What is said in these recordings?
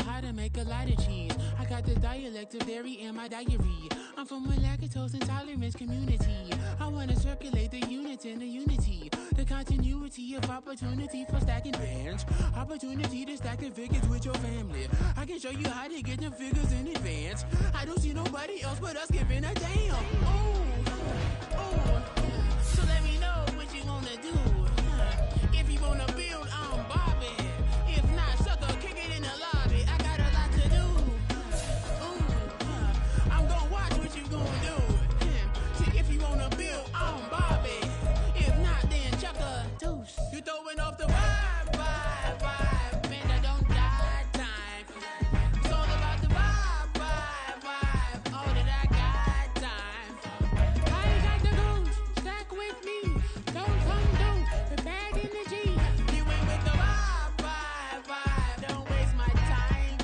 how to make a lot of cheese. I got the dialect of dairy in my diary. I'm from a lactose intolerance community. I wanna circulate the units in the unity. The continuity of opportunity for stacking bands. Opportunity to stack the figures with your family. I can show you how to get them figures in advance. I don't see nobody else but us giving a damn. Oh, so let me know what you wanna do. If you wanna build, I'm Bobby. If not, sucker, kick it in the lobby. I got a lot to do. I'm gonna watch what you gonna do. See, if you wanna build, I'm Bobby. If not, then chuck a deuce. You throwing off the vibe, man, I don't die time. It's all about the vibe, all that I got time. I ain't got the goose, stack with me. Don't come through, the bad energy. You ain't with the vibe, don't waste my time.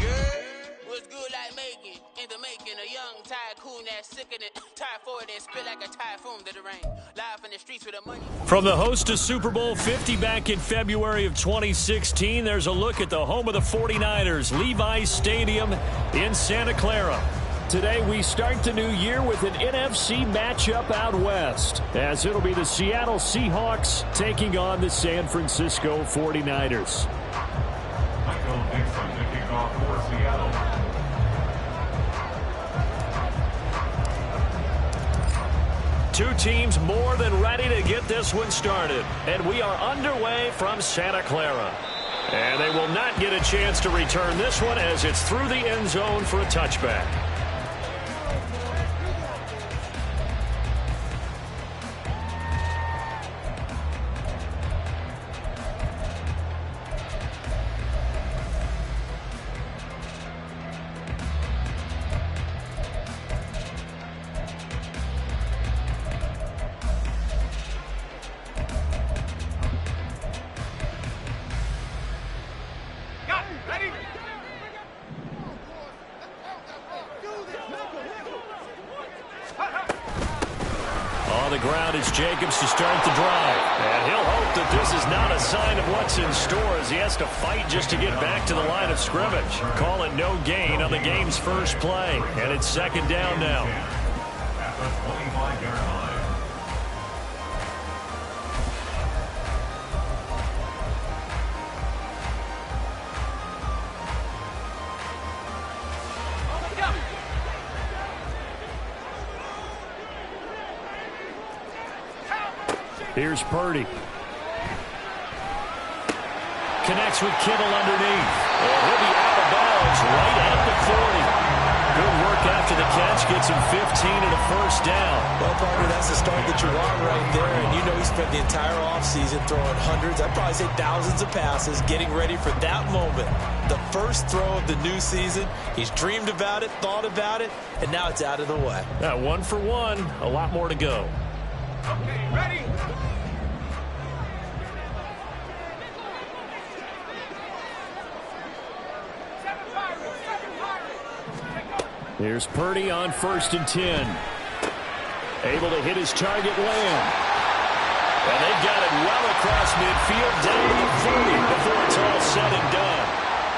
Yeah, what's good like making, in the making, a young tycoon that's sickening. Tie forward and spit like a typhoon to the rain. Live in the streets with the money. From the host of Super Bowl 50 back in February of 2016, there's a look at the home of the 49ers, Levi's Stadium in Santa Clara. Today we start the new year with an NFC matchup out west, as it'll be the Seattle Seahawks taking on the San Francisco 49ers. Michael Dixon to kick off for Seattle. Two teams more than ready to get this one started. And we are underway from Santa Clara. And they will not get a chance to return this one as it's through the end zone for a touchback. Jacobs to start the drive. And he'll hope that this is not a sign of what's in store as he has to fight just to get back to the line of scrimmage. Call it no gain on the game's first play. And it's second down now. At the 25-yard line. Here's Purdy. Connects with Kittle underneath. And he'll be out of bounds right at the 40. Good work after the catch. Gets him 15 and a first down. Well, partner, that's the start that you want right there. And you know he spent the entire offseason throwing hundreds, I'd probably say thousands of passes, getting ready for that moment. The first throw of the new season. He's dreamed about it, thought about it, and now it's out of the way. 1 for 1. A lot more to go. Okay, ready? Here's Purdy on 1st and 10. Able to hit his target Lamb. And they've got it well across midfield, down 30 before it's all said and done.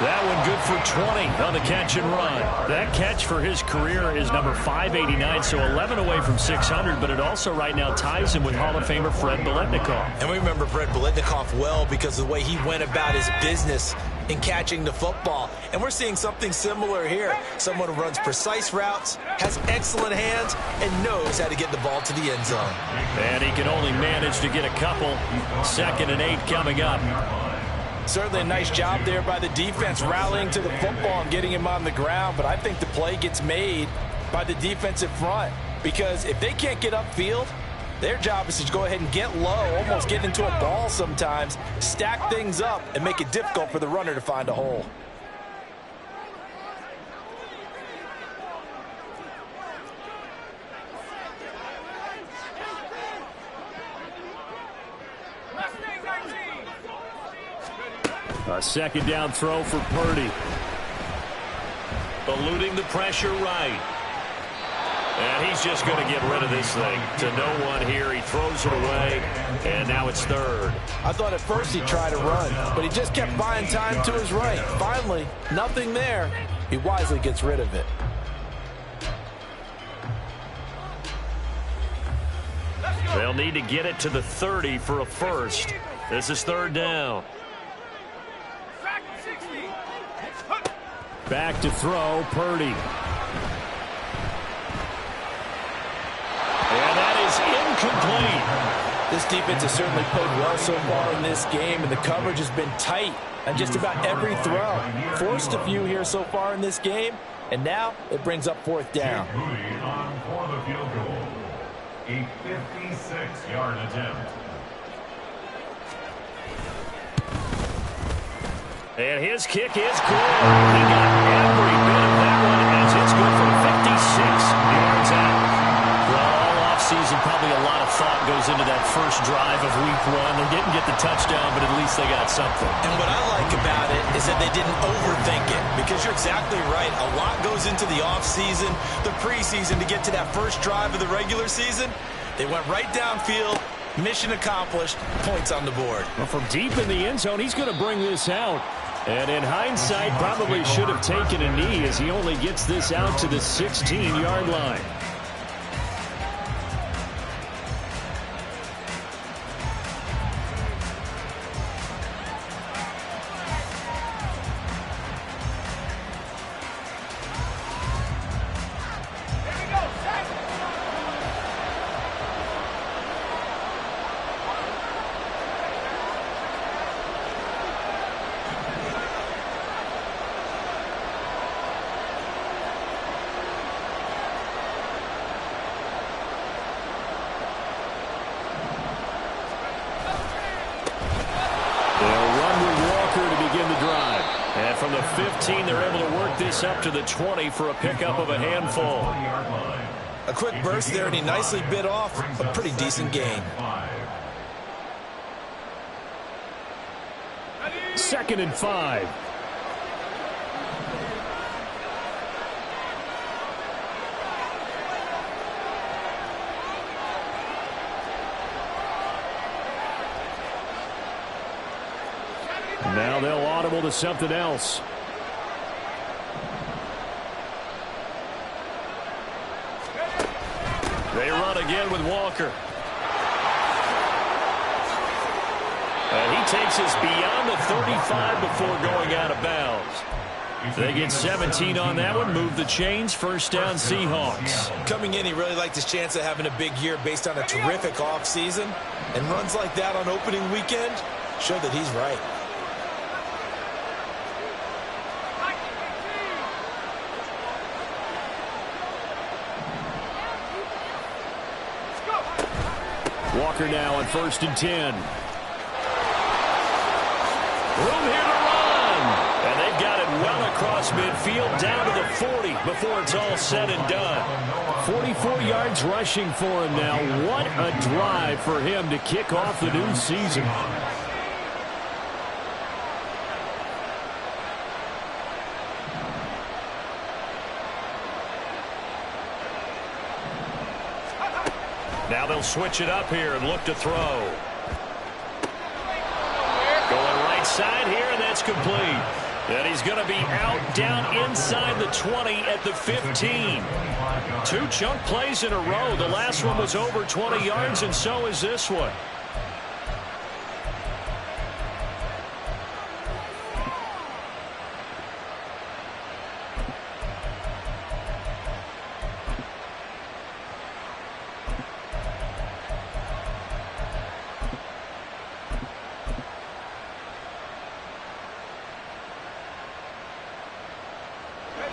That one good for 20 on the catch and run. That catch for his career is number 589, so 11 away from 600, but it also right now ties him with Hall of Famer Fred Biletnikoff. And we remember Fred Biletnikoff well because of the way he went about his business in catching the football. And we're seeing something similar here. Someone who runs precise routes, has excellent hands, and knows how to get the ball to the end zone. And he can only manage to get a couple. 2nd and 8 coming up. Certainly a nice job there by the defense rallying to the football and getting him on the ground. But I think the play gets made by the defensive front because if they can't get upfield, their job is to go ahead and get low, almost get into a ball sometimes, stack things up, and make it difficult for the runner to find a hole. A 2nd down throw for Purdy. Eluding the pressure right. And he's just going to get rid of this thing to no one here. He throws it away, and now it's third. I thought at first he'd try to run, but he just kept buying time to his right. Finally, nothing there. He wisely gets rid of it. They'll need to get it to the 30 for a first. This is third down. Back to throw, Purdy. And that is incomplete. This defense has certainly played well so far in this game, and the coverage has been tight on just about every throw. Forced a few here so far in this game, and now it brings up fourth down. On for the field goal. A 56-yard attempt. And his kick is good. He got every bit of that one as it's good from 56 yards out. Well, all offseason, probably a lot of thought goes into that first drive of week one. They didn't get the touchdown, but at least they got something. And what I like about it is that they didn't overthink it, because you're exactly right. A lot goes into the offseason, the preseason to get to that first drive of the regular season. They went right downfield. Mission accomplished. Points on the board. Well, from deep in the end zone, he's going to bring this out. And in hindsight, probably should have taken a knee as he only gets this out to the 16-yard line. From the 15, they're able to work this up to the 20 for a pickup of a handful. A quick burst there, and he nicely bit off a pretty decent gain. 2nd and 5. Now they'll audible to something else. They run again with Walker. And he takes us beyond the 35 before going out of bounds. They get 17 on that one, move the chains, first down Seahawks. Coming in, he really liked his chance of having a big year based on a terrific offseason. And runs like that on opening weekend show that he's right. Walker now on 1st and 10. Room here to run. And they've got it well across midfield down to the 40 before it's all said and done. 44 yards rushing for him now. What a drive for him to kick off the new season. Now they'll switch it up here and look to throw. Going right side here, and that's complete. And he's going to be out down inside the 20 at the 15. 2 chunk plays in a row. The last one was over 20 yards, and so is this one.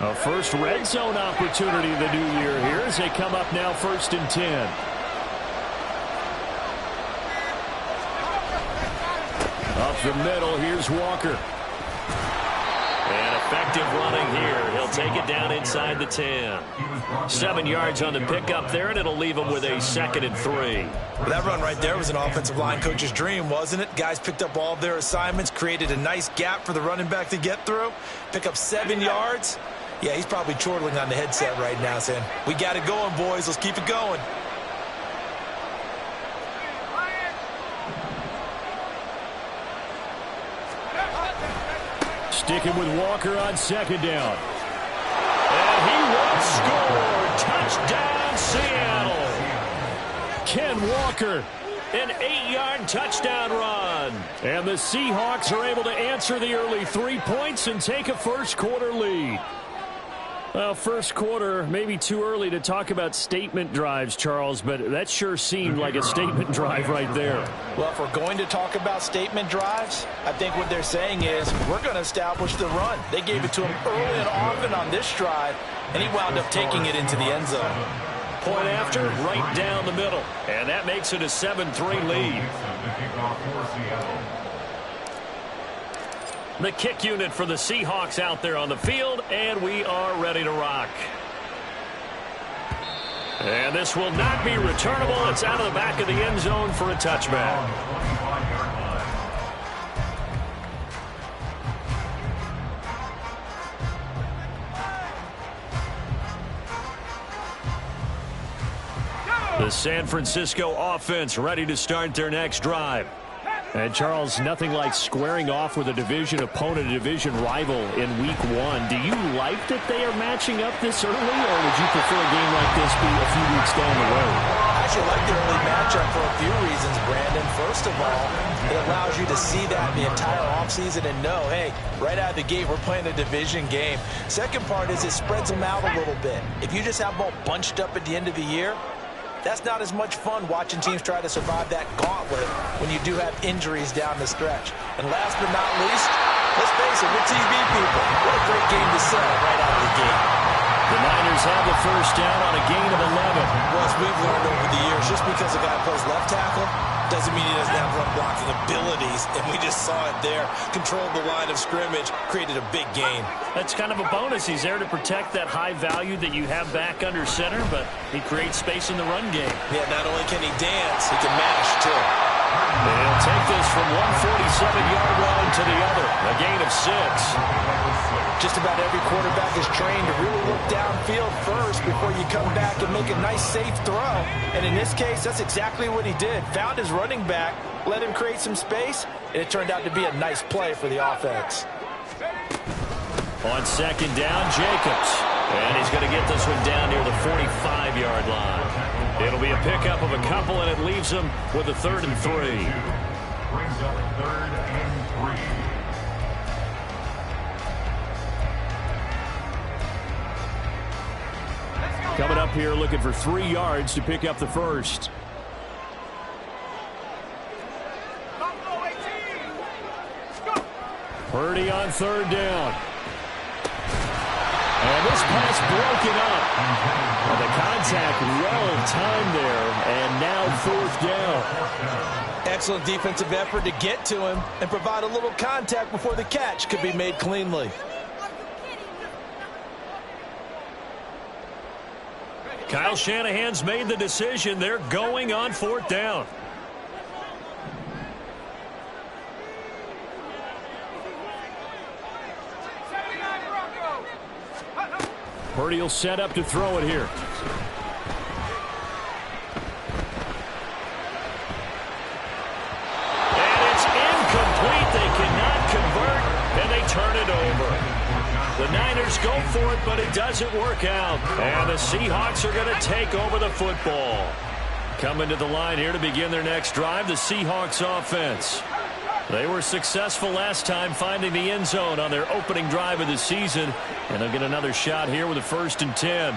A first red zone opportunity of the new year here as they come up now 1st and 10. Up the middle, here's Walker. And effective running here. He'll take it down inside the 10. 7 yards on the pickup there, and it'll leave him with a 2nd and 3. That run right there was an offensive line coach's dream, wasn't it? Guys picked up all of their assignments, created a nice gap for the running back to get through, pick up 7 yards, Yeah, he's probably chortling on the headset right now saying, we got it going, boys. Let's keep it going. Sticking with Walker on second down. And he will score. Touchdown, Seattle. Ken Walker, an 8-yard touchdown run. And the Seahawks are able to answer the early 3 points and take a first-quarter lead. Well, first quarter, maybe too early to talk about statement drives, Charles, but that sure seemed like a statement drive right there. Well, if we're going to talk about statement drives, I think what they're saying is we're going to establish the run. They gave it to him early and often on this drive, and he wound up taking it into the end zone. Point after, right down the middle. And that makes it a 7-3 lead. The kick unit for the Seahawks out there on the field, and we are ready to rock. And this will not be returnable. It's out of the back of the end zone for a touchback. The San Francisco offense ready to start their next drive. And, Charles, nothing like squaring off with a division opponent, a division rival in Week 1. Do you like that they are matching up this early, or would you prefer a game like this be a few weeks down the road? I actually like the early matchup for a few reasons, Brandon. First of all, it allows you to see that the entire offseason and know, hey, right out of the gate, we're playing a division game. Second part is it spreads them out a little bit. If you just have them all bunched up at the end of the year, that's not as much fun watching teams try to survive that gauntlet when you do have injuries down the stretch. And last but not least, let's face it, we're TV people. What a great game to sell right out of the gate. The Niners have the first down on a gain of 11. Well, as we've learned over the years, just because a guy plays left tackle doesn't mean he doesn't have run blocking abilities. And we just saw it there. Controlled the line of scrimmage, created a big gain. That's kind of a bonus. He's there to protect that high value that you have back under center, but he creates space in the run game. Yeah, not only can he dance, he can mash too. And he'll take this from 147-yard line to the other. A gain of 6. Just about every quarterback is trained to really look downfield first before you come back and make a nice, safe throw. And in this case, that's exactly what he did. Found his running back, let him create some space, and it turned out to be a nice play for the offense. On second down, Jacobs. And he's going to get this one down near the 45-yard line. It'll be a pickup of a couple, and it leaves him with a 3rd and 3. Brings up 3rd and 3. Coming up here looking for 3 yards to pick up the first. Purdy on 3rd down. And this pass broken up. And the contact well timed there. And now 4th down. Excellent defensive effort to get to him and provide a little contact before the catch could be made cleanly. Kyle Shanahan's made the decision. They're going on 4th down. Purdy will set up to throw it here. And it's incomplete. They cannot convert, and they turn it over. The Niners go for it, but it doesn't work out. And the Seahawks are going to take over the football. Coming to the line here to begin their next drive, the Seahawks offense. They were successful last time finding the end zone on their opening drive of the season. And they'll get another shot here with a 1st and 10.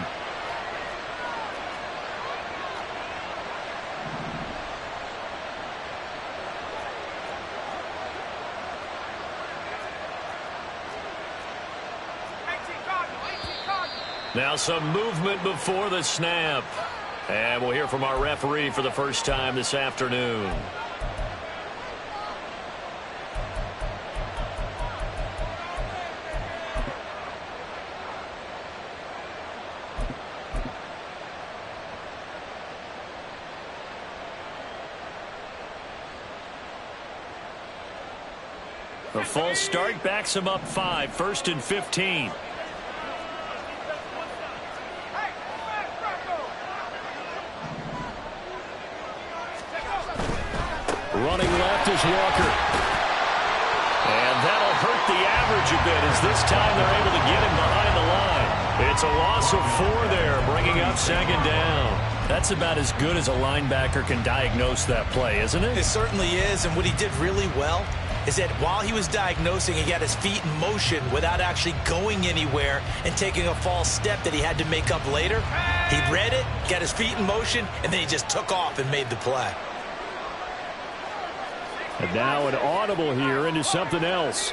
Now some movement before the snap. And we'll hear from our referee for the first time this afternoon. A false start backs him up 5. 1st and 15. Running left is Walker. And that'll hurt the average a bit as this time they're able to get him behind the line. It's a loss of 4 there, bringing up second down. That's about as good as a linebacker can diagnose that play, isn't it? It certainly is, and what he did really well is that while he was diagnosing, he got his feet in motion without actually going anywhere and taking a false step that he had to make up later. He read it, got his feet in motion, and then he just took off and made the play. And now an audible here into something else.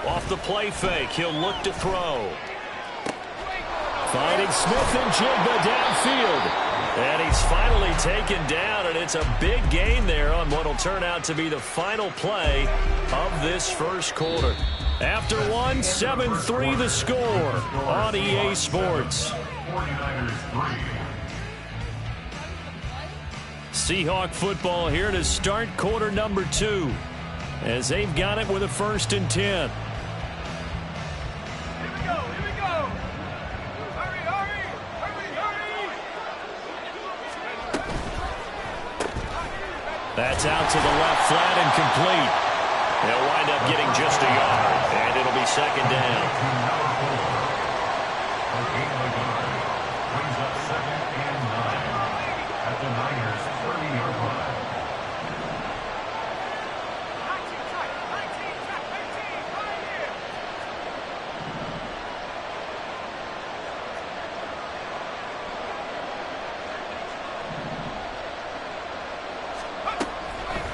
Off the play fake, he'll look to throw. Finding Smith and Jigba downfield. And he's finally taken down, and it's a big gain there on what will turn out to be the final play of this first quarter. After one, 7-3 the score on EA Sports. 49ers 3. Seahawk football here to start quarter number 2 as they've got it with a 1st and 10. That's out to the left, flat and complete. They'll wind up getting just a yard, and it'll be second down. Brings up 2nd and 9 at the Niners' 30-yard line.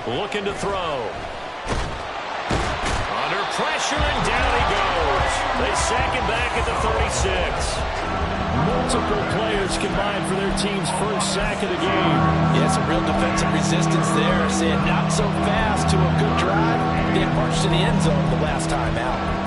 Looking to throw. Under pressure, and down he goes. They sack him back at the 36. Multiple players combined for their team's first sack of the game. Yeah, some real defensive resistance there. Saying not so fast to a good drive. They marched to the end zone the last time out.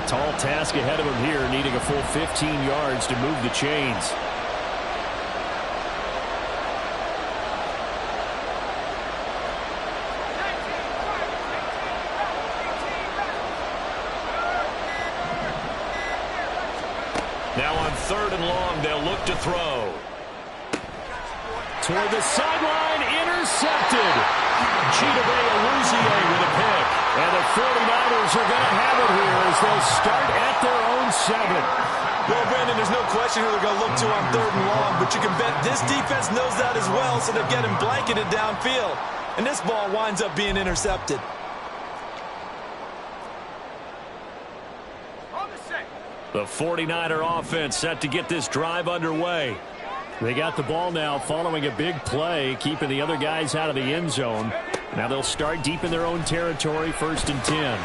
Tall task ahead of him here, needing a full 15 yards to move the chains. Now on 3rd and long, they'll look to throw. Toward the sideline, intercepted. Chidobe Awuzie with a pick. And the 49ers are going to have it here as they'll start at their own 7. Well, Brandon, there's no question who they're going to look to on 3rd and long, but you can bet this defense knows that as well, so they're getting blanketed downfield. And this ball winds up being intercepted. The 49er offense set to get this drive underway. They got the ball now following a big play, keeping the other guys out of the end zone. Now they'll start deep in their own territory, 1st and 10.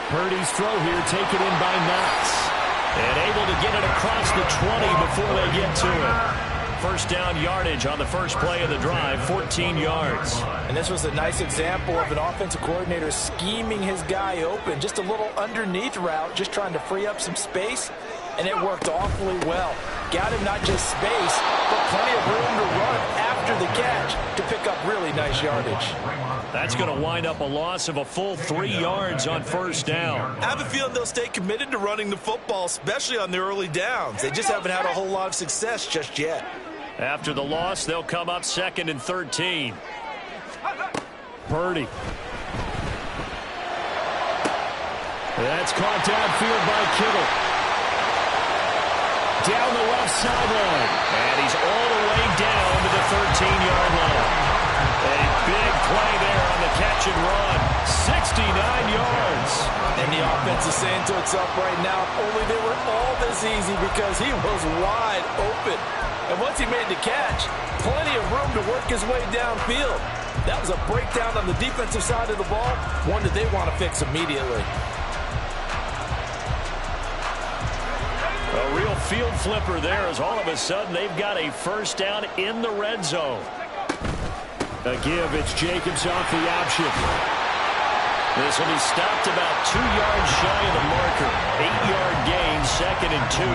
Purdy's throw here taken in by Knox. And able to get it across the 20 before they get to it. First down yardage on the first play of the drive, 14 yards. And this was a nice example of an offensive coordinator scheming his guy open. Just a little underneath route, just trying to free up some space. And it worked awfully well. Got him not just space, but plenty of room to run after the catch to pick up really nice yardage. That's going to wind up a loss of a full 3 yards on first down. I have a feeling they'll stay committed to running the football, especially on their early downs. They just haven't had a whole lot of success just yet. After the loss, they'll come up 2nd and 13. Purdy. That's caught downfield by Kittle. Down the left sideline. And he's all the way down to the 13-yard line. A big play there on the catch and run. 69 yards. And the offense is saying to itself right now, only they were all this easy because he was wide open. And once he made the catch, plenty of room to work his way downfield. That was a breakdown on the defensive side of the ball, one that they want to fix immediately. A real field flipper there as all of a sudden they've got a first down in the red zone. A give, it's Jacobs off the option. This will be stopped about 2 yards shy of the marker. 8-yard gain, 2nd and 2.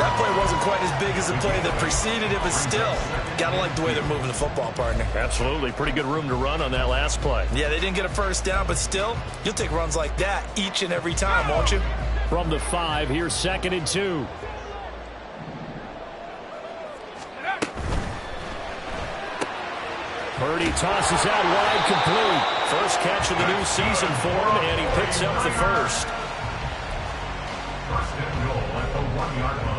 That play wasn't quite as big as the play that preceded it, but still, gotta like the way they're moving the football, partner. Absolutely. Pretty good room to run on that last play. Yeah, they didn't get a first down, but still, you'll take runs like that each and every time, won't you? From the 5, here's 2nd and 2. Purdy tosses out wide, complete. First catch of the new season for him, and he picks up the first. First and goal at the 1-yard line.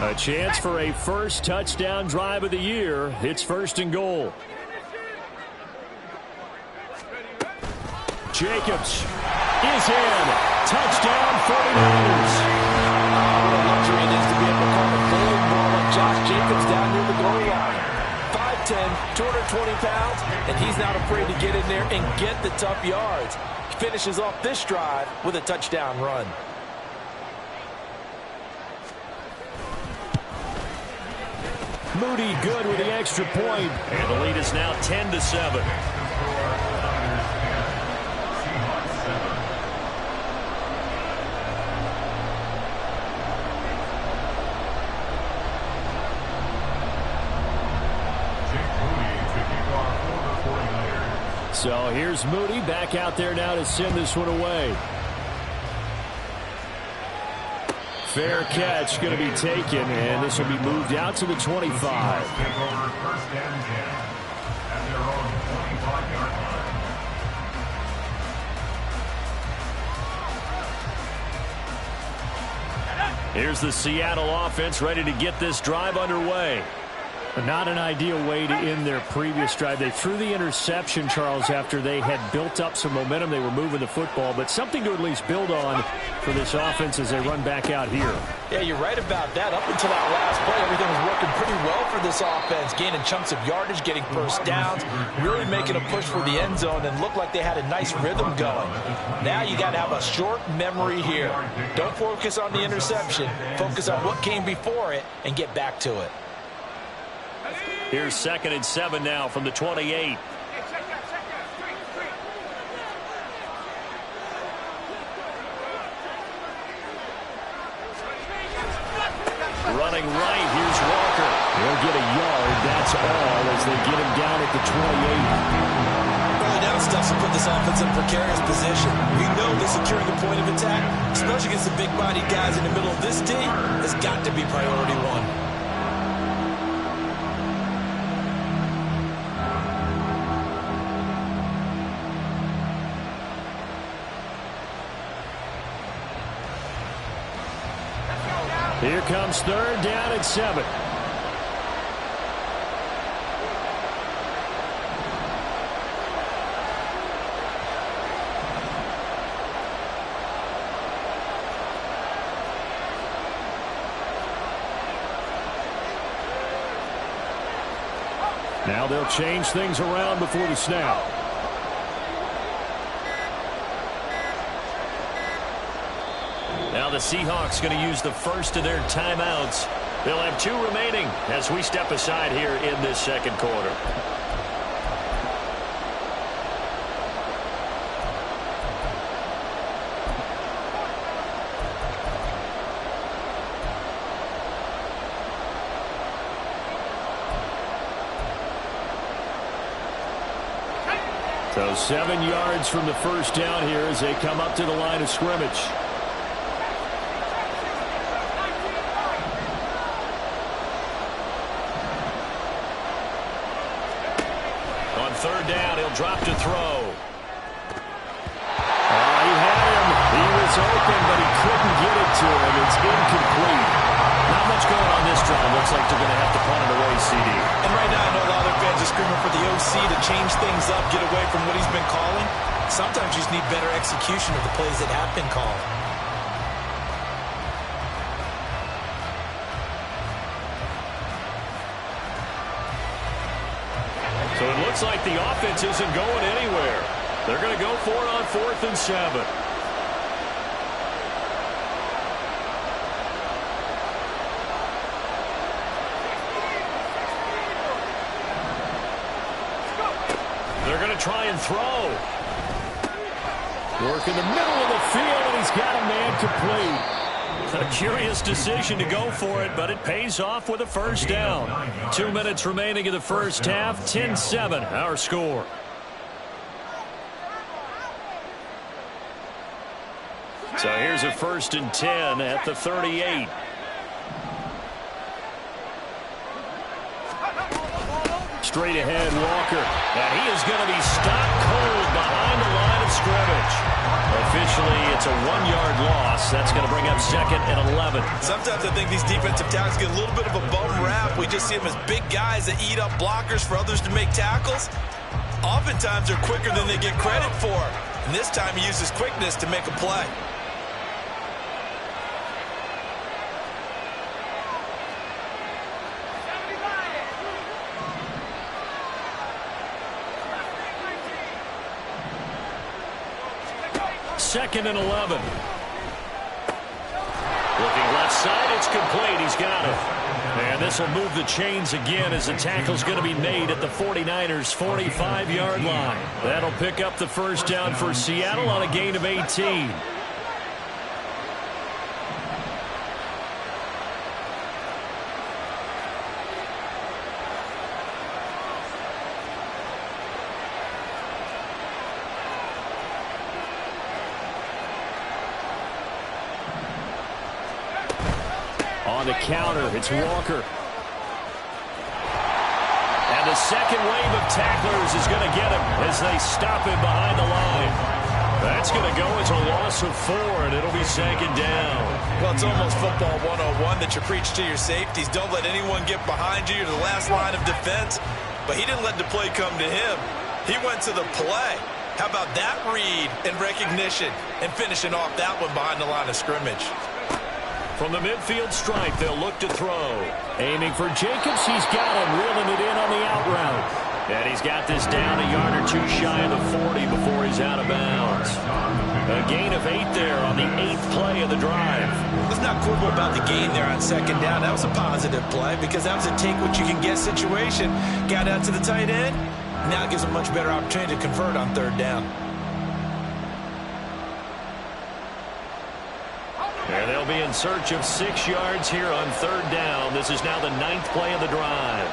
A chance for a first touchdown drive of the year. It's 1st and goal. Jacobs is in. Touchdown 49ers. What a luxury it is to be able to call a bowling ball like Josh Jacobs down near the goal line. 5'10", 220 pounds, and he's not afraid to get in there and get the tough yards. He finishes off this drive with a touchdown run. Moody good with the extra point. And the lead is now 10-7. So here's Moody back out there now to send this one away. Fair catch going to be taken, and this will be moved out to the 25. First and 10 at their own 25-yard line. Here's the Seattle offense ready to get this drive underway. Not an ideal way to end their previous drive. They threw the interception, Charles, after they had built up some momentum. They were moving the football, but something to at least build on for this offense as they run back out here. Yeah, you're right about that. Up until that last play, everything was working pretty well for this offense, gaining chunks of yardage, getting first downs, really making a push for the end zone, and looked like they had a nice rhythm going. Now you got to have a short memory here. Don't focus on the interception. Focus on what came before it and get back to it. Here's 2nd and 7 now from the 28. Running right, here's Walker. He'll get a yard, that's all, as they get him down at the 28. Early down stuff to put this offense in a precarious position. We know that securing the point of attack, especially against the big-bodied guys in the middle of this D, has got to be priority one. Here comes 3rd down at 7. Now they'll change things around before the snap. Now the Seahawks going to use the first of their timeouts. They'll have 2 remaining as we step aside here in this 2nd quarter. So 7 yards from the first down here as they come up to the line of scrimmage. On 3rd down, he'll drop to throw. He had him. He was open, but he couldn't get it to him. It's incomplete. Not much going on this drive. Looks like they're going to have to punt it away, CD. And right now, I know a lot of their fans are screaming for the OC to change things up, get away from what he's been calling. Sometimes you just need better execution of the plays that have been called. So it looks like the offense isn't going anywhere. They're going to go for it on 4th and 7. They're going to try and throw. Working the middle of the field, and he's got a man complete. A curious decision to go for it, but it pays off with a first down. 2 minutes remaining in the first half. 10-7, our score. So here's a 1st and 10 at the 38. Straight ahead, Walker. And he is going to be stopped cold behind the line of scrimmage. Officially, it's a 1-yard loss. That's going to bring up 2nd and 11. Sometimes I think these defensive tackles get a little bit of a bum rap. We just see them as big guys that eat up blockers for others to make tackles. Oftentimes, they're quicker than they get credit for. And this time, he uses quickness to make a play. Second and 11. Looking left side, it's complete. He's got it. And this will move the chains again as the tackle's going to be made at the 49ers' 45-yard line. That'll pick up the first down for Seattle on a gain of 18. On the counter, it's Walker. And the second wave of tacklers is going to get him as they stop him behind the line. That's going to go as a loss of 4, and it'll be 2nd down. Well, it's almost football 101 that you preach to your safeties. Don't let anyone get behind you. You're the last line of defense. But he didn't let the play come to him. He went to the play. How about that read and recognition and finishing off that one behind the line of scrimmage? From the midfield stripe, they'll look to throw. Aiming for Jacobs, he's got him, reeling it in on the out route. And he's got this down a yard or 2 shy of the 40 before he's out of bounds. A gain of 8 there on the 8th play of the drive. Let's not quibble about the gain there on 2nd down. That was a positive play because that was a take-what-you-can-get situation. Got out to the tight end. Now it gives a much better opportunity to convert on 3rd down. And they'll be in search of 6 yards here on 3rd down. This is now the 9th play of the drive.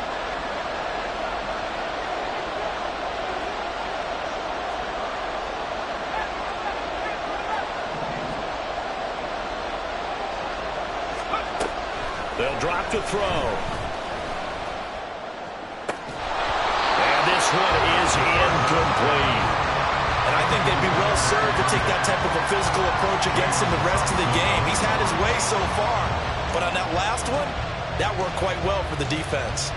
They'll drop to throw. And this one is incomplete. And I think they'd be well served to take that type of a physical approach against him the rest of the game. He's had his way so far. But on that last one, that worked quite well for the defense.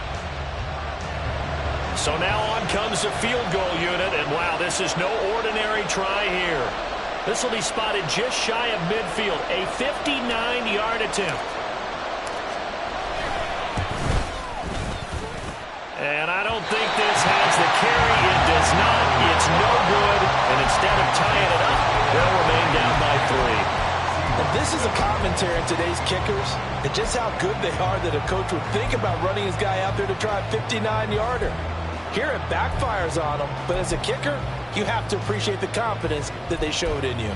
So now on comes the field goal unit. And wow, this is no ordinary try here. This will be spotted just shy of midfield. A 59-yard attempt. And I don't think this has the carry. It does not. It's no good. And instead of tying it up, they'll remain down by 3. And this is a commentary on today's kickers and just how good they are that a coach would think about running his guy out there to try a 59-yarder. Here it backfires on him, but as a kicker, you have to appreciate the confidence that they showed in you.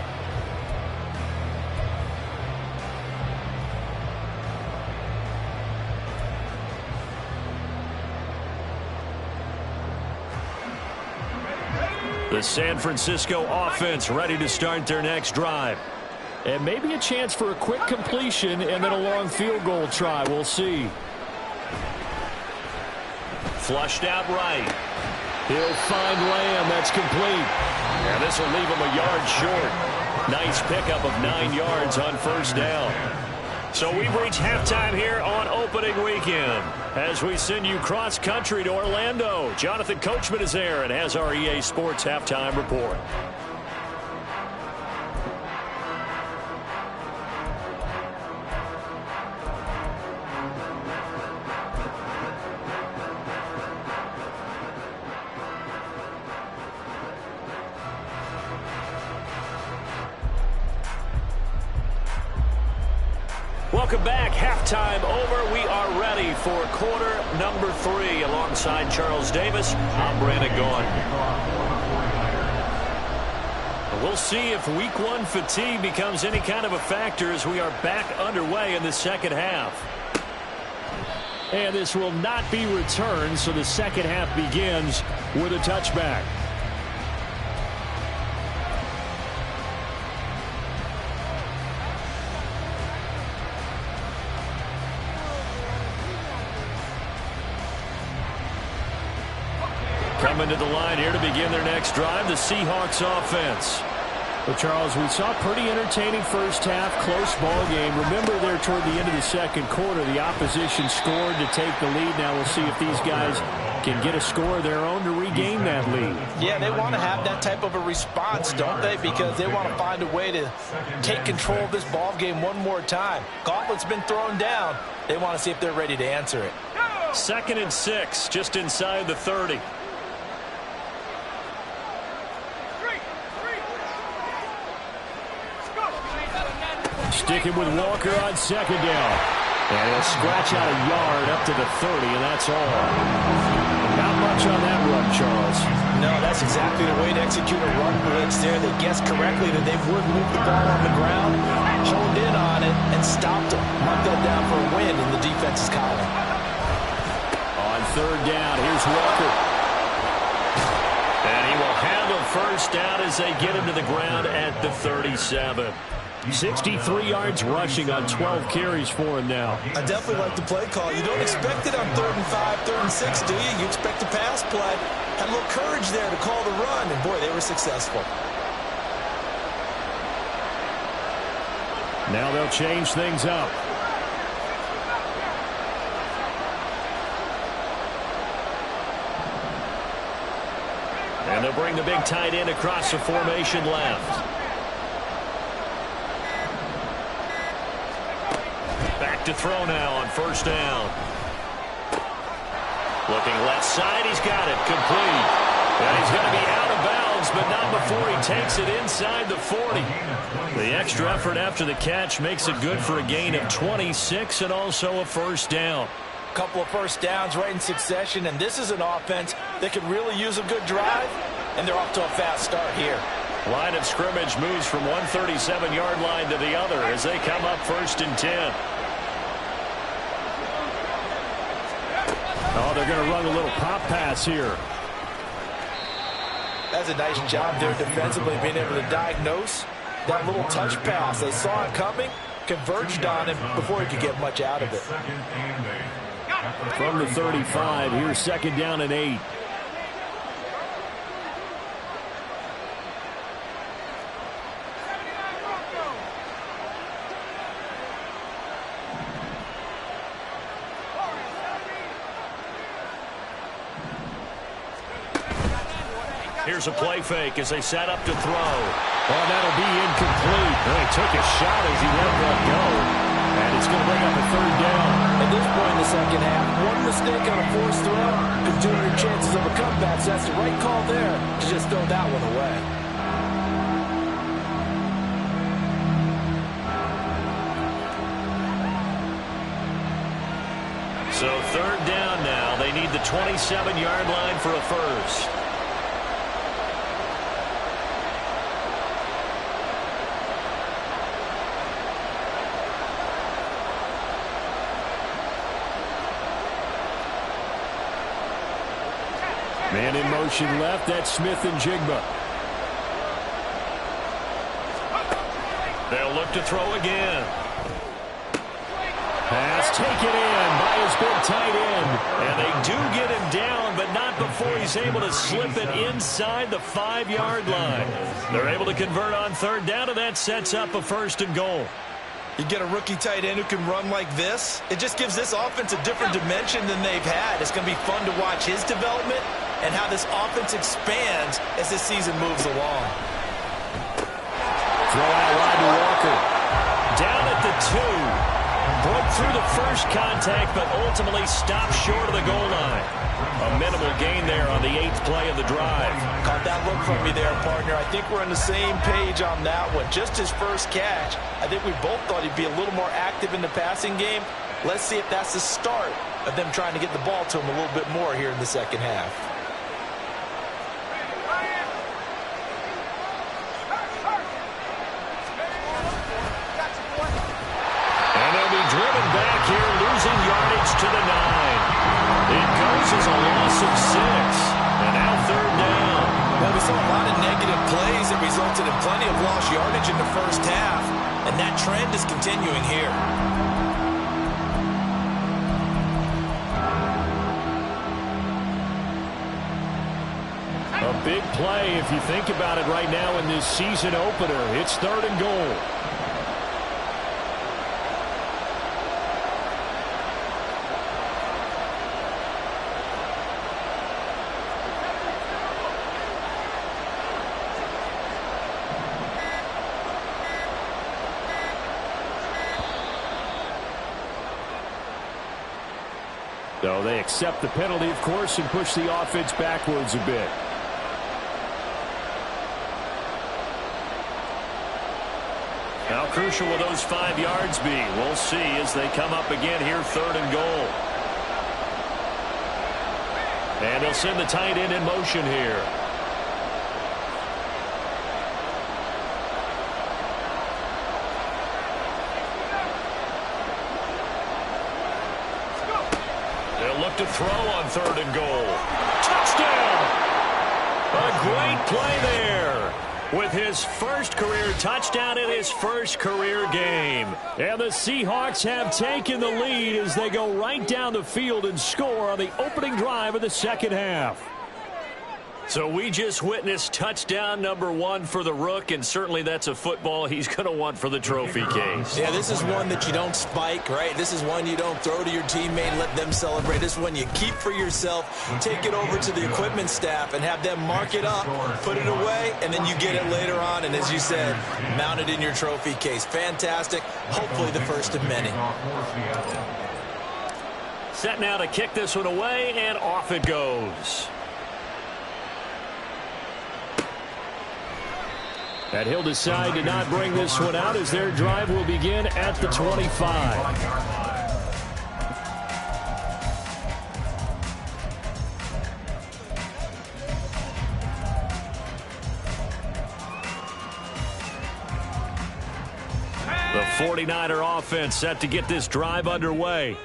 The San Francisco offense ready to start their next drive. And maybe a chance for a quick completion and then a long field goal try. We'll see. Flushed out right. He'll find Lamb. That's complete. And this will leave him a yard short. Nice pickup of 9 yards on 1st down. So we've reached halftime here on opening weekend. As we send you cross-country to Orlando, Jonathan Coachman is there and has our EA Sports halftime report. Welcome back. Halftime over. We are ready for quarter number 3. Alongside Charles Davis, I'm Brandon Gaughan. We'll see if week one fatigue becomes any kind of a factor as we are back underway in the second half. And this will not be returned, so the second half begins with a touchback. Coming to the line here to begin their next drive, the Seahawks offense. Well, Charles, we saw a pretty entertaining first half, close ball game. Remember there toward the end of the second quarter, the opposition scored to take the lead. Now we'll see if these guys can get a score of their own to regain that lead. Yeah, they want to have that type of a response, don't they? Because they want to find a way to take control of this ball game one more time. Gauntlet's been thrown down. They want to see if they're ready to answer it. 2nd and 6, just inside the 30. Sticking with Walker on 2nd down. And he'll scratch out a yard up to the 30, and that's all. Not much on that run, Charles. No, that's exactly the way to execute a run blitz there. They guessed correctly that they would move the ball on the ground, honed in on it, and stopped them. Mark that down for a win in the defense's column. On 3rd down, here's Walker. And he will have a first down as they get him to the ground at the 37. 63 yards rushing on 12 carries for him now. I definitely like the play call. You don't expect it on 3rd and 5, 3rd and 6, do you? You expect a pass play. Had a little courage there to call the run, and boy, they were successful. Now they'll change things up. And they'll bring the big tight end across the formation left. Back to throw now on 1st down. Looking left side, he's got it, complete. And he's going to be out of bounds, but not before he takes it inside the 40. The extra effort after the catch makes it good for a gain of 26 and also a first down. Couple of first downs right in succession, and this is an offense that could really use a good drive, and they're off to a fast start here. Line of scrimmage moves from one 37-yard line to the other as they come up 1st and 10. Oh, they're going to run a little pop pass here. That's a nice job there defensively, being able to diagnose that little touch pass. They saw it coming, converged on it before he could get much out of it. From the 35, here's 2nd down and 8. Here's a play fake as they set up to throw. Oh, that'll be incomplete. Well, he took a shot as he let that go. And it's going to bring up a 3rd down. At this point in the second half, one mistake on a forced throw could do your chances of a comeback. So that's the right call there to just throw that one away. So 3rd down now. They need the 27-yard line for a first. Man in motion left, that's Smith and Jigba. They'll look to throw again. Pass taken in by his big tight end. And they do get him down, but not before he's able to slip it inside the 5-yard line. They're able to convert on 3rd down, and that sets up a 1st and goal. You get a rookie tight end who can run like this, it just gives this offense a different dimension than they've had. It's going to be fun to watch his development and how this offense expands as this season moves along. Throw out wide to Walker. Down at the 2. Broke through the first contact, but ultimately stopped short of the goal line. A minimal gain there on the 8th play of the drive. Caught that look from me there, partner. I think we're on the same page on that one. Just his first catch. I think we both thought he'd be a little more active in the passing game. Let's see if that's the start of them trying to get the ball to him a little bit more here in the second half. causes a loss of 6. And now third down. Well, we saw a lot of negative plays that resulted in plenty of lost yardage in the first half, and that trend is continuing here. A big play, if you think about it right now in this season opener. It's third and goal. So they accept the penalty, of course, and push the offense backwards a bit. How crucial will those 5 yards be? We'll see as they come up again here, third and goal. And they'll send the tight end in motion here. They'll look to throw on third and goal. Touchdown! A great play there. With his first career touchdown in his first career game. And the Seahawks have taken the lead as they go right down the field and score on the opening drive of the second half. So we just witnessed touchdown number 1 for the Rook, and certainly that's a football he's going to want for the trophy case. Yeah, this is one that you don't spike, right? This is one you don't throw to your teammate and let them celebrate. This is one you keep for yourself, take it over to the equipment staff and have them mark it up, put it away, and then you get it later on. And as you said, mount it in your trophy case. Fantastic. Hopefully the first of many. Set now to kick this one away, and off it goes. And he'll decide to not bring this one out as their drive will begin at the 25. The 49er offense set to get this drive underway.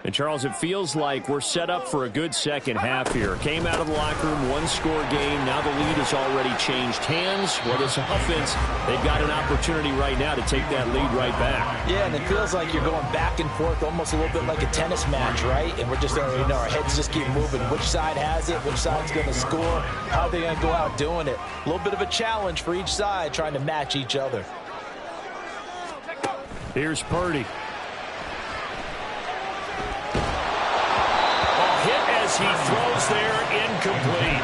And, Charles, it feels like we're set up for a good second half here. Came out of the locker room, one-score game. Now the lead has already changed hands. Well, this offense, they've got an opportunity right now to take that lead right back. Yeah, and it feels like you're going back and forth almost a little bit like a tennis match, right? And we're just, our heads just keep moving. Which side has it? Which side's going to score? How are they going to go out doing it? A little bit of a challenge for each side trying to match each other. Here's Purdy. He throws there, incomplete.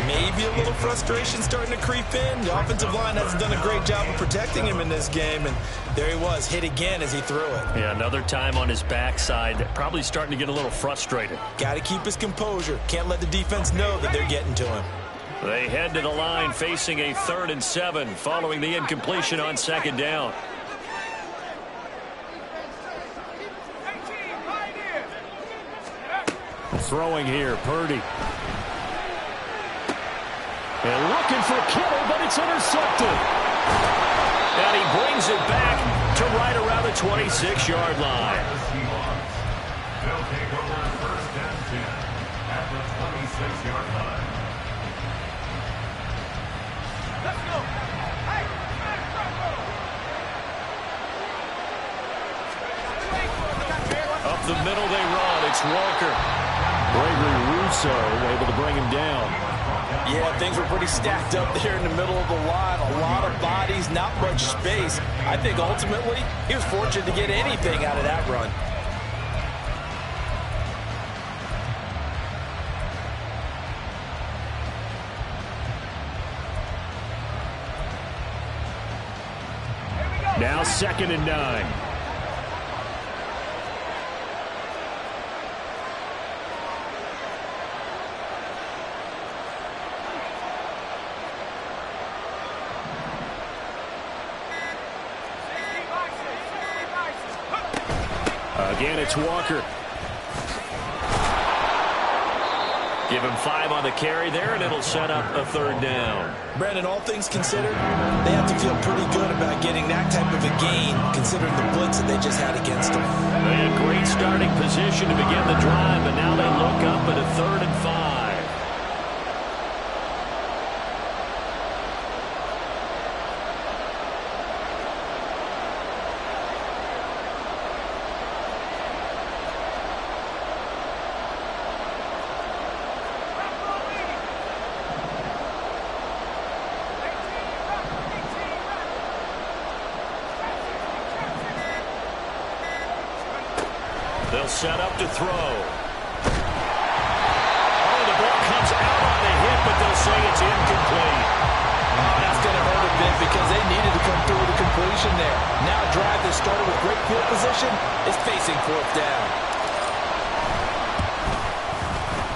Maybe a little frustration starting to creep in. The offensive line hasn't done a great job of protecting him in this game, and there he was, hit again as he threw it. Yeah, another time on his backside, probably starting to get a little frustrated. Got to keep his composure. Can't let the defense know that they're getting to him. They head to the line facing a 3rd and 7 following the incompletion on second down. Throwing here, Purdy. And looking for Kittle, but it's intercepted. And he brings it back to right around the 26-yard line. They'll take over first and 10 at the 26-yard line. Let's go. Hey, up the middle they run. It's Walker. Gregory Russo able to bring him down. Yeah, things were pretty stacked up there in the middle of the line. A lot of bodies, not much space. I think ultimately he was fortunate to get anything out of that run. Now 2nd and 9. Again, it's Walker. Give him 5 on the carry there, and it'll set up a 3rd down. Brandon, all things considered, they have to feel pretty good about getting that type of a gain, considering the blitz that they just had against them. They had great starting position to begin the drive, but now they look up and set up to throw. Oh, the ball comes out on the hit, but they'll say it's incomplete. Oh, that's going to hurt a bit because they needed to come through with a completion there. Now a drive that started with great field position is facing fourth down.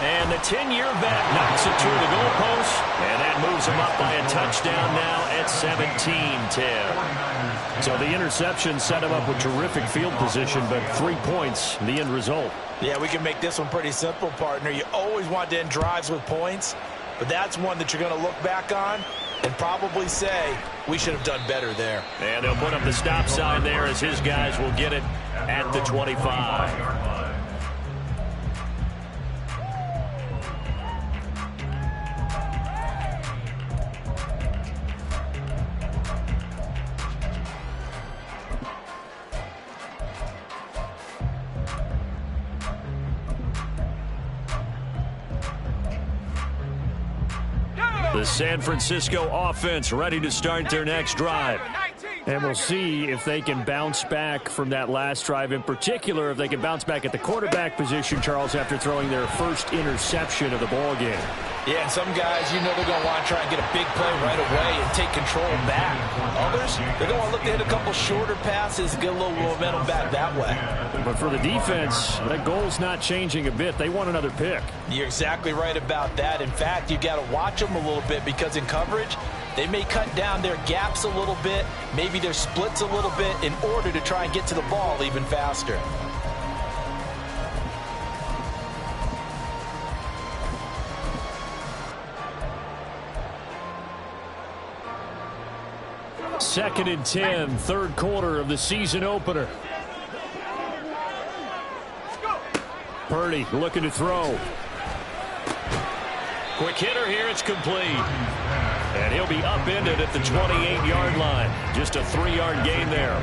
And the 10-year vet knocks it through the goalpost, and that moves him up by a touchdown now at 17-10. So the interception set him up with terrific field position, but 3 points, the end result. Yeah, we can make this one pretty simple, partner. You always want to end drives with points, but that's one that you're going to look back on and probably say, we should have done better there. And they'll put up the stop sign there as his guys will get it at the 25. The San Francisco offense ready to start their next drive. And we'll see if they can bounce back from that last drive. In particular, if they can bounce back at the quarterback position, Charles, after throwing their first interception of the ball game. Yeah, and some guys, you know they're going to want to try and get a big play right away and take control back. Others, they're going to look to hit a couple shorter passes, get a little momentum back that way. But for the defense, that goal's not changing a bit. They want another pick. You're exactly right about that. In fact, you got to watch them a little bit because in coverage, they may cut down their gaps a little bit, maybe their splits a little bit in order to try and get to the ball even faster. Second and 10, third quarter of the season opener. Purdy looking to throw. Quick hitter here, it's complete. And he'll be upended at the 28-yard line. Just a 3-yard gain there.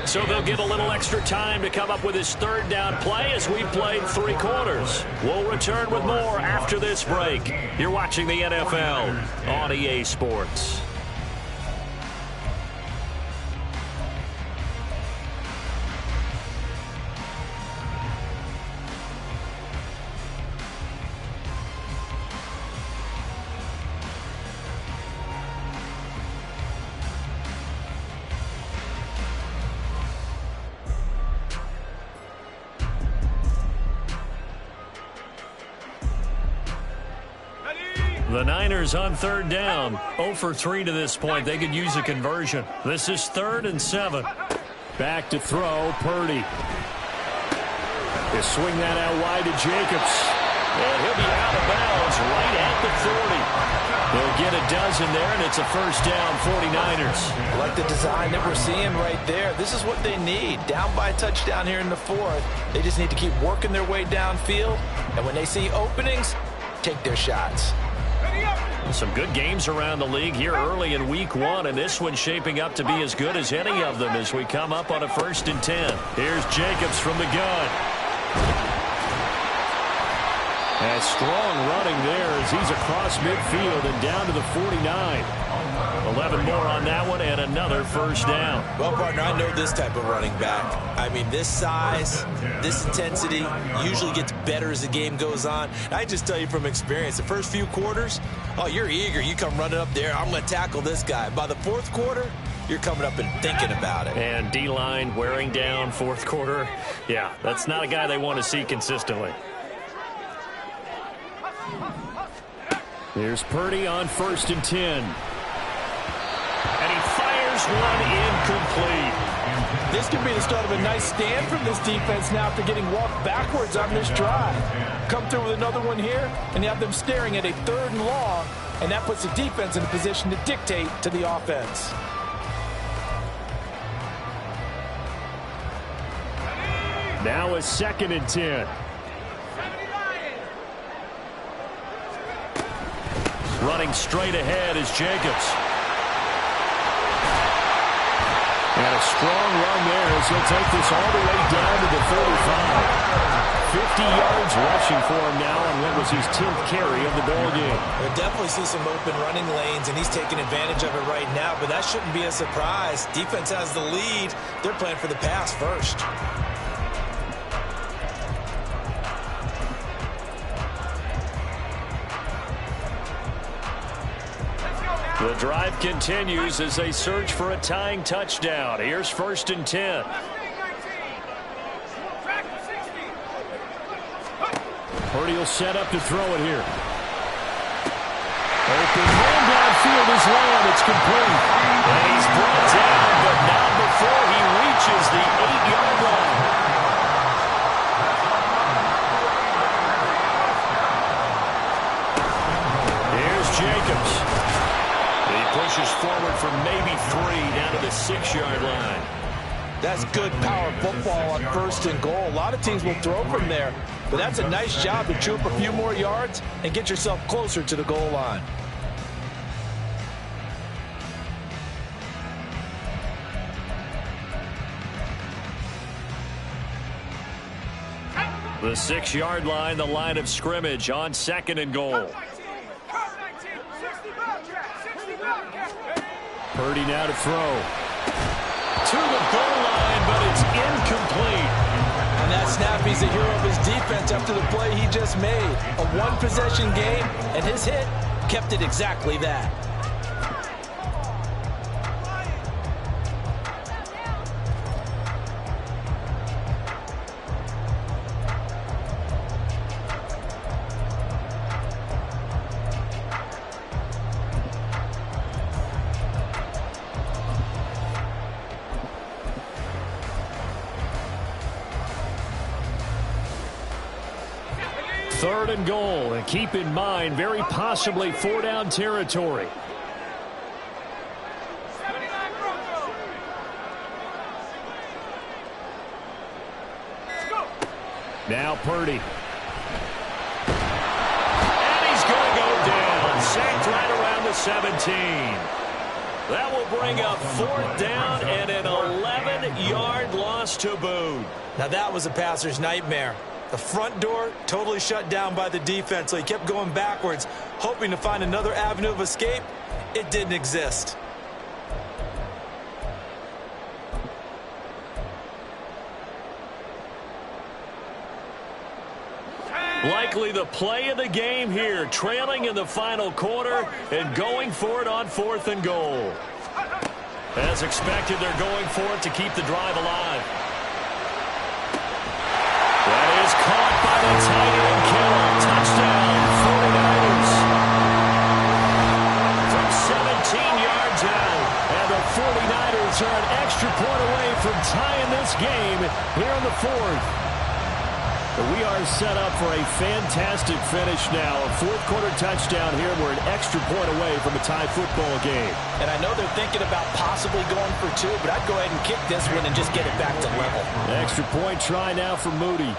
So they'll get a little extra time to come up with his third down play as we played 3 quarters. We'll return with more after this break. You're watching the NFL on EA Sports. The Niners on third down. 0 for 3 to this point. They could use a conversion. This is 3rd and 7. Back to throw, Purdy. They swing that out wide to Jacobs. And he'll be out of bounds right at the 40. They'll get a dozen there, and it's a first down, 49ers. I like the design that we're seeing right there. This is what they need. Down by a touchdown here in the 4th. They just need to keep working their way downfield. And when they see openings, take their shots. Some good games around the league here early in week 1, and this one's shaping up to be as good as any of them as we come up on a 1st and 10. Here's Jacobs from the gun. And strong running there as he's across midfield and down to the 49. 11 more on that one and another first down. Well, partner, I know this type of running back. I mean, this size, this intensity usually gets better as the game goes on. I just tell you from experience, the first few quarters, oh, you're eager. You come running up there, I'm going to tackle this guy. By the 4th quarter, you're coming up and thinking about it. And D-line wearing down 4th quarter. Yeah, that's not a guy they want to see consistently. Here's Purdy on 1st and 10. And he fires one incomplete. This could be the start of a nice stand from this defense now after getting walked backwards on this drive. Come through with another one here, and you have them staring at a 3rd and long, and that puts the defense in a position to dictate to the offense. Now a 2nd and 10. Running straight ahead is Jacobs. And a strong run there as he'll take this all the way down to the 45. 50 yards rushing for him now on what was his 10th carry of the ball game. We'll definitely see some open running lanes, and he's taking advantage of it right now, but that shouldn't be a surprise. Defense has the lead. They're playing for the pass first. The drive continues as they search for a tying touchdown. Here's 1st and 10. Purdy will set up to throw it here. Open man downfield is Lamb. It's complete. And he's brought down, but not before he reaches the 8-yard line. Here's Jacobs. He pushes forward for maybe 3 down to the 6-yard line. That's good power football on 1st and goal. A lot of teams will throw from there, but that's a nice job to chew up a few more yards and get yourself closer to the goal line. The 6-yard line, the line of scrimmage on 2nd and goal. Purdy now to throw. To the goal line, but it's incomplete. And that snap, he's a hero of his defense after the play he just made. A one-possession game, and his hit kept it exactly that. Third and goal, and keep in mind, very possibly 4-down territory. Now Purdy. And he's going to go down. Sacked right around the 17. That will bring up 4th down and an 11-yard loss to boot. Now that was a passer's nightmare. The front door totally shut down by the defense, so he kept going backwards, hoping to find another avenue of escape. It didn't exist. Likely the play of the game here, trailing in the final quarter and going for it on 4th and goal. As expected, they're going for it to keep the drive alive. That is caught by the tight end, Kittle. Touchdown, 49ers. From 17 yards out. And the 49ers are an extra point away from tying this game here in the 4th. We are set up for a fantastic finish now. A 4th quarter touchdown here. We're an extra point away from a tie football game. And I know they're thinking about possibly going for 2, but I'd go ahead and kick this one and just get it back to level. Extra point try now for Moody.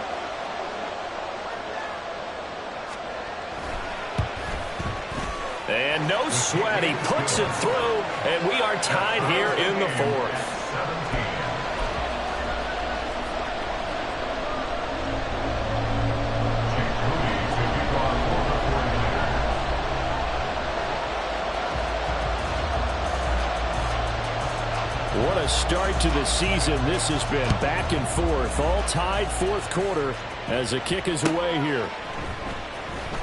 And no sweat. He puts it through, and we are tied here in the 4th. What a start to the season this has been. Back and forth, all tied 4th quarter as the kick is away here.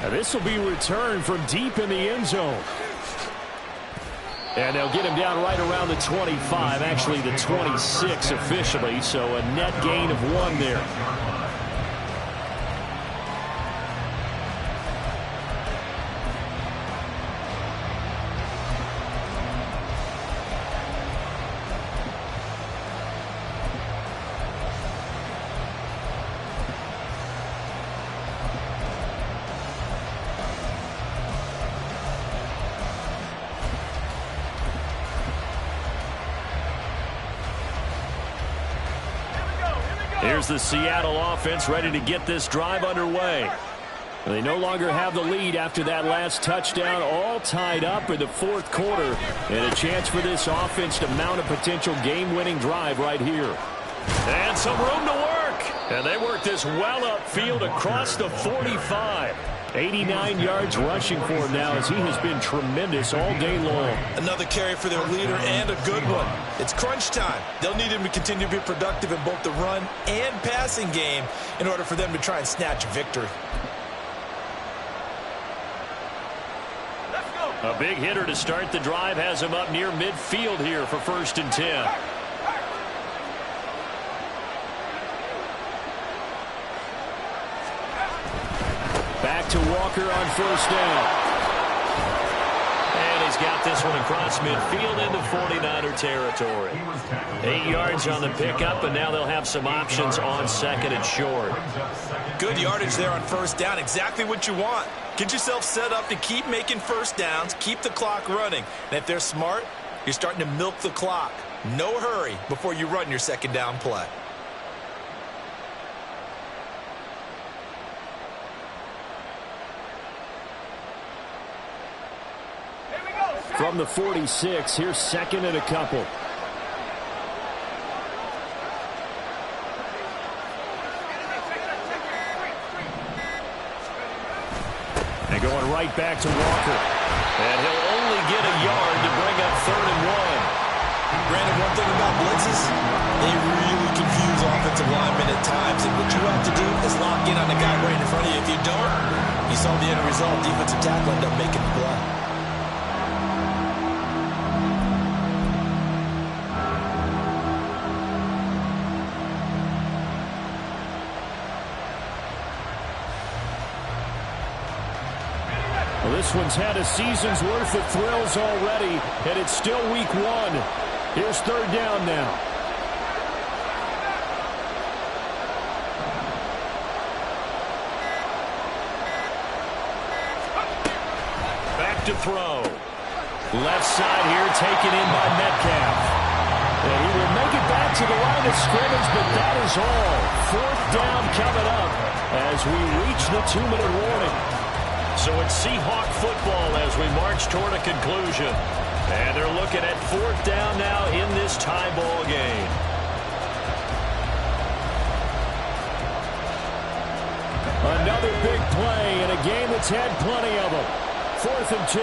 And this will be returned from deep in the end zone. And they'll get him down right around the 25, actually the 26 officially, so a net gain of 1 there. Here's the Seattle offense ready to get this drive underway. They no longer have the lead after that last touchdown, all tied up in the 4th quarter. And a chance for this offense to mount a potential game-winning drive right here. And some room to work. And they work this well upfield across the 45. 89 yards rushing for him now as he has been tremendous all day long. Another carry for their leader and a good one. It's crunch time. They'll need him to continue to be productive in both the run and passing game in order for them to try and snatch a victory. Let's go. A big hitter to start the drive has him up near midfield here for 1st and 10. Back to Walker on 1st down. And he's got this one across midfield into 49er territory. 8 yards on the pickup, and now they'll have some options on 2nd and short. Good yardage there on 1st down. Exactly what you want. Get yourself set up to keep making 1st downs, keep the clock running. And if they're smart, you're starting to milk the clock. No hurry before you run your 2nd down play. From the 46, here's 2nd and a couple. And going right back to Walker. And he'll only get a yard to bring up 3rd and 1. Brandon, one thing about blitzes, they really confuse offensive linemen at times. And what you have to do is lock in on the guy right in front of you. If you don't, you saw the end result. Defensive tackle ended up making the play. Well, this one's had a season's worth of thrills already, and it's still week 1. Here's 3rd down now. Back to throw. Left side here taken in by Metcalf. And he will make it back to the line of scrimmage, but that is all. 4th down coming up as we reach the 2-minute warning. So it's Seahawk football as we march toward a conclusion. And they're looking at 4th down now in this tie ball game. Another big play in a game that's had plenty of them. 4th and 2.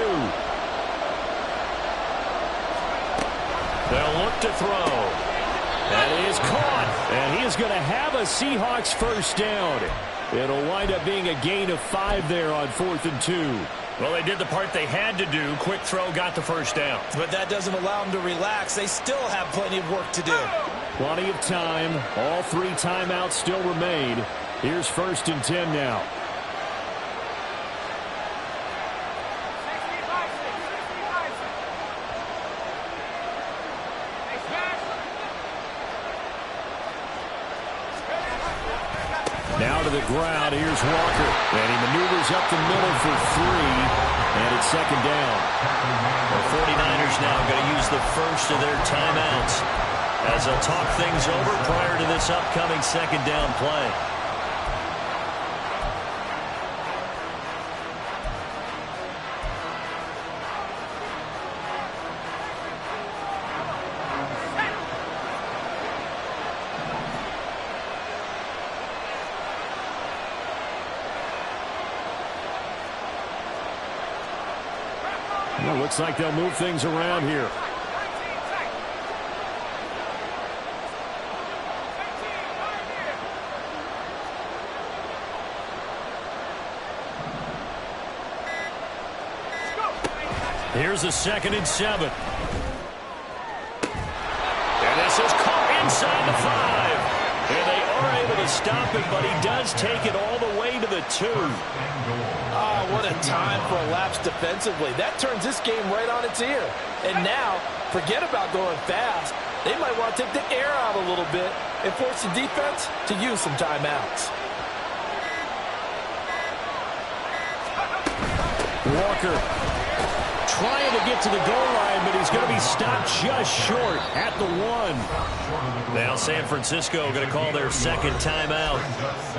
They'll look to throw. That is caught. And he is going to have a Seahawks 1st down. It'll wind up being a gain of 5 there on 4th and 2. Well, they did the part they had to do. Quick throw got the 1st down. But that doesn't allow them to relax. They still have plenty of work to do. Plenty of time. All 3 timeouts still remain. Here's 1st and 10 now. Now to the ground. Here's Walker. And he maneuvers up the middle for 3. And it's 2nd down. The 49ers now going to use the first of their timeouts as they'll talk things over prior to this upcoming 2nd down play. Well, looks like they'll move things around here. Here's a 2nd and 7. And this is caught inside the 5. And they are able to stop it, but he does take it all the way to the 2. Oh, what a time for a lapse defensively. That turns this game right on its ear. And now, forget about going fast. They might want to take the air out a little bit and force the defense to use some timeouts. Walker trying to get to the goal line, but he's going to be stopped just short at the 1. Now San Francisco going to call their 2nd timeout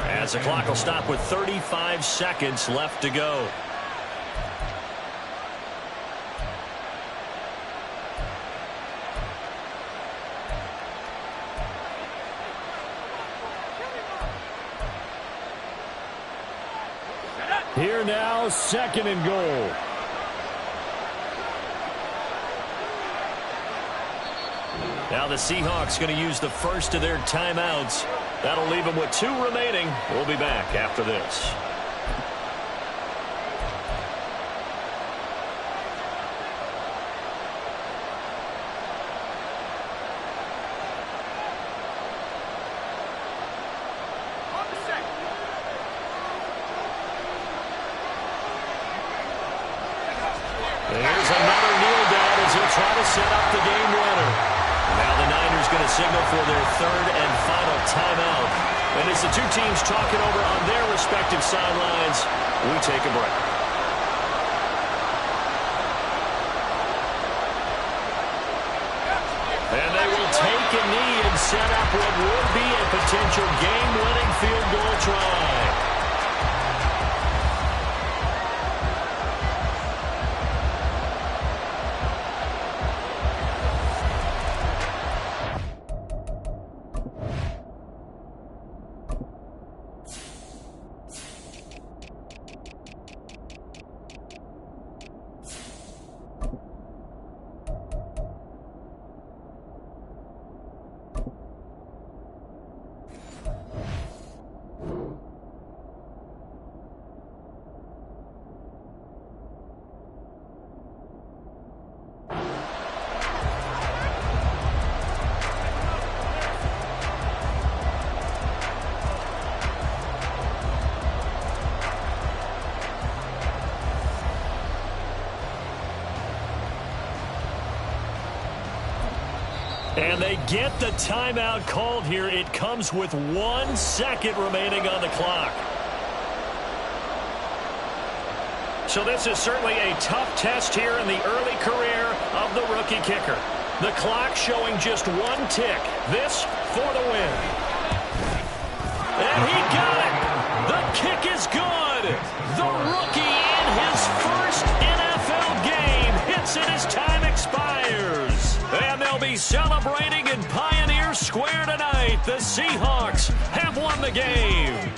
as the clock will stop with 35 seconds left to go. Here now, 2nd and goal. Now the Seahawks going to use the first of their timeouts. That'll leave them with 2 remaining. We'll be back after this. to set up the game winner. Now the Niners going to signal for their third and final timeout. And as the two teams talk it over on their respective sidelines, we take a break. And they will take a knee and set up what would be a potential game-winning field goal try. And they get the timeout called here. It comes with 1 second remaining on the clock. So this is certainly a tough test here in the early career of the rookie kicker. The clock showing just 1 tick. This for the win. And he got it. The kick is good. The rookie in his first NFL game hits it as time expires. And they'll be celebrating in Pioneer Square tonight. The Seahawks have won the game.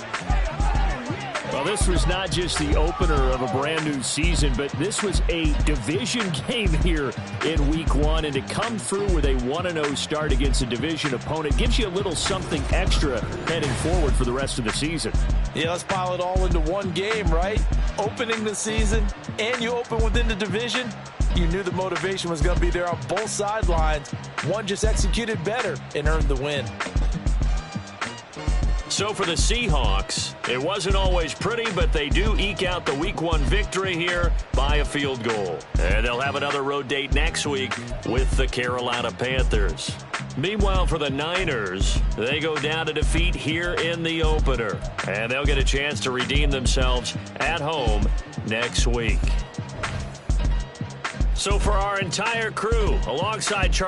Well, this was not just the opener of a brand new season, but this was a division game here in Week 1. And to come through with a 1-0 start against a division opponent gives you a little something extra heading forward for the rest of the season. Yeah, let's pile it all into one game, right? Opening the season, and you open within the division. You knew the motivation was going to be there on both sidelines. One just executed better and earned the win. So for the Seahawks, it wasn't always pretty, but they do eke out the Week 1 victory here by a field goal. And they'll have another road date next week with the Carolina Panthers. Meanwhile, for the Niners, they go down to defeat here in the opener. And they'll get a chance to redeem themselves at home next week. So for our entire crew, alongside Charlie